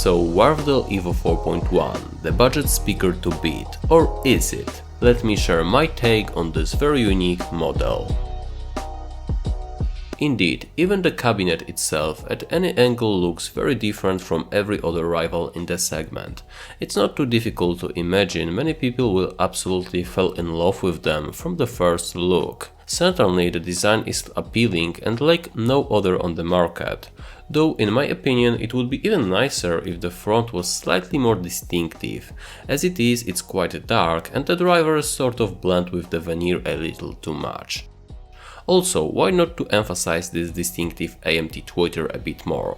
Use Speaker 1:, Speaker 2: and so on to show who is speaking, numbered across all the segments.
Speaker 1: So Wharfedale Evo 4.1, the budget speaker to beat, or is it? Let me share my take on this very unique model. Indeed, even the cabinet itself at any angle looks very different from every other rival in the segment. It's not too difficult to imagine many people will absolutely fall in love with them from the first look. Certainly the design is appealing and like no other on the market, though in my opinion it would be even nicer if the front was slightly more distinctive. As it is, it's quite dark and the drivers sort of blend with the veneer a little too much. Also, why not to emphasize this distinctive AMT tweeter a bit more?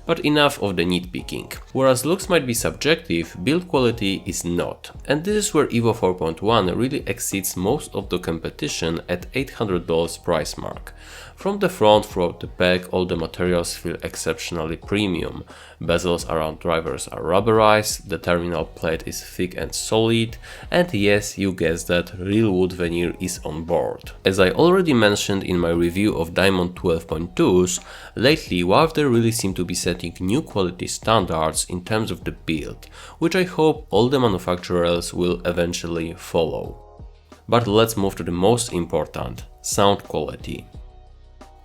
Speaker 1: But enough of the nitpicking. Whereas looks might be subjective, build quality is not. And this is where Evo 4.1 really exceeds most of the competition at $800 price mark. From the front throughout the back, all the materials feel exceptionally premium. Bezels around drivers are rubberized, the terminal plate is thick and solid, and yes, you guessed that, real wood veneer is on board. As I already mentioned in my review of Diamond 12.2s, lately Wharfedale really seem to be setting new quality standards in terms of the build, which I hope all the manufacturers will eventually follow. But let's move to the most important, sound quality.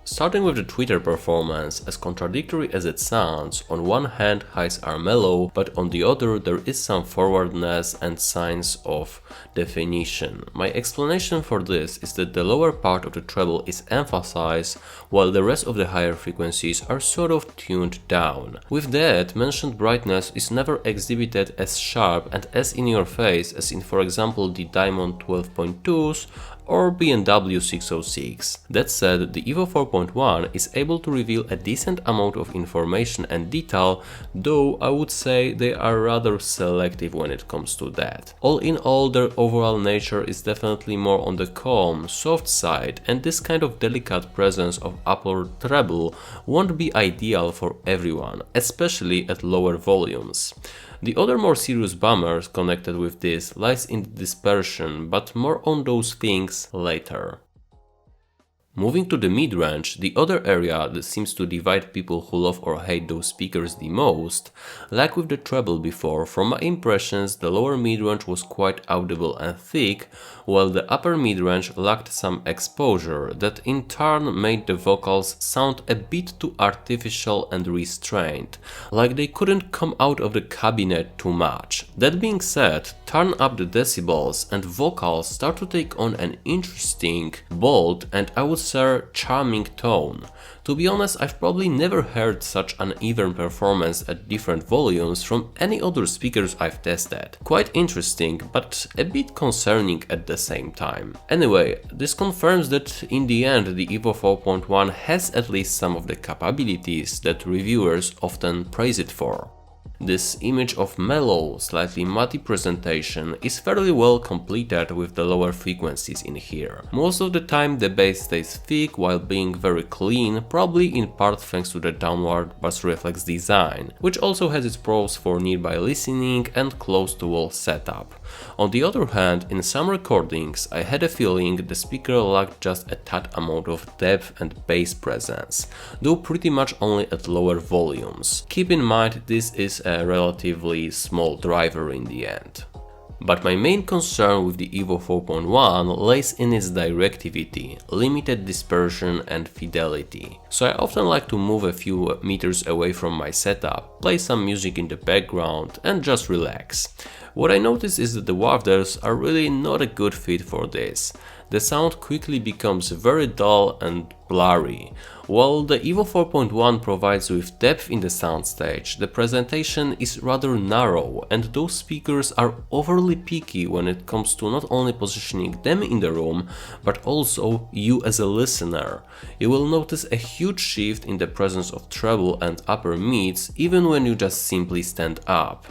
Speaker 1: Starting with the tweeter performance, as contradictory as it sounds, on one hand highs are mellow, but on the other there is some forwardness and signs of definition. My explanation for this is that the lower part of the treble is emphasized, while the rest of the higher frequencies are sort of tuned down. With that, mentioned brightness is never exhibited as sharp and as in your face as in, for example, the Diamond 12.2s or BMW 606. That said, the Evo 4.1 is able to reveal a decent amount of information and detail, though I would say they are rather selective when it comes to that. All in all, their overall nature is definitely more on the calm, soft side, and this kind of delicate presence of upper treble won't be ideal for everyone, especially at lower volumes. The other more serious bummers connected with this lies in the dispersion, but more on those things later. Moving to the mid-range, the other area that seems to divide people who love or hate those speakers the most, like with the treble before, from my impressions the lower mid-range was quite audible and thick, while the upper mid-range lacked some exposure that in turn made the vocals sound a bit too artificial and restrained, like they couldn't come out of the cabinet too much. That being said, turn up the decibels and vocals start to take on an interesting, bold and I would say charming tone. To be honest, I've probably never heard such uneven performance at different volumes from any other speakers I've tested. Quite interesting, but a bit concerning at the same time. Anyway, this confirms that in the end the Evo 4.1 has at least some of the capabilities that reviewers often praise it for. This image of mellow, slightly muddy presentation is fairly well completed with the lower frequencies in here. Most of the time the bass stays thick while being very clean, probably in part thanks to the downward bass reflex design, which also has its pros for nearby listening and close-to-wall setup. On the other hand, in some recordings I had a feeling the speaker lacked just a tad amount of depth and bass presence, though pretty much only at lower volumes. Keep in mind this is a relatively small driver in the end. But my main concern with the Evo 4.1 lays in its directivity, limited dispersion and fidelity. So I often like to move a few meters away from my setup, play some music in the background and just relax. What I notice is that the Wharfedales are really not a good fit for this. The sound quickly becomes very dull and blurry. While the Evo 4.1 provides with depth in the soundstage, the presentation is rather narrow and those speakers are overly picky when it comes to not only positioning them in the room, but also you as a listener. You will notice a huge shift in the presence of treble and upper mids even when you just simply stand up.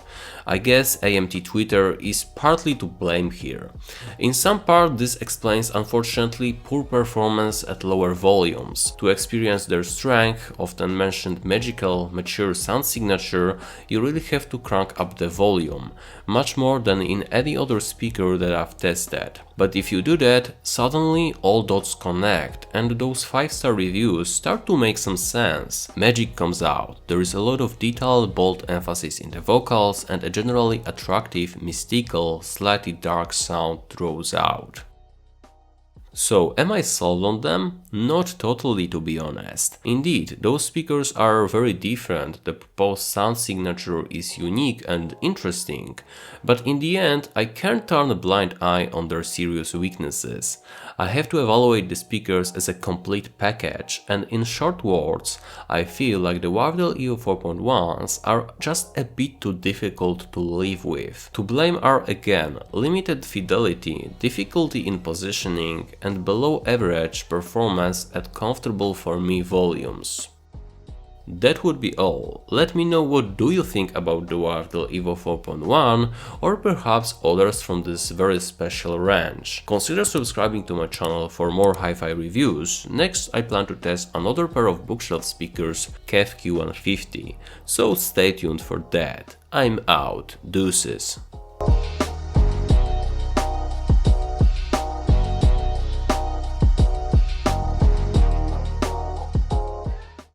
Speaker 1: I guess AMT Twitter is partly to blame here. In some part this explains unfortunately poor performance at lower volumes. To experience their strength, often mentioned magical, mature sound signature, you really have to crank up the volume, much more than in any other speaker that I've tested. But if you do that, suddenly all dots connect and those 5-star reviews start to make some sense. Magic comes out, there is a lot of detail, bold emphasis in the vocals and a generally attractive, mystical, slightly dark sound draws out. So, am I sold on them? Not totally, to be honest. Indeed, those speakers are very different, the proposed sound signature is unique and interesting, but in the end I can't turn a blind eye on their serious weaknesses. I have to evaluate the speakers as a complete package, and in short words, I feel like the Wharfedale Evo 4.1s are just a bit too difficult to live with. To blame are again limited fidelity, difficulty in positioning, and below average performance at comfortable for me volumes. That would be all. Let me know what do you think about the Wharfedale Evo 4.1 or perhaps others from this very special range. Consider subscribing to my channel for more hi-fi reviews. Next I plan to test another pair of bookshelf speakers, KEF Q150, so stay tuned for that. I'm out. Deuces.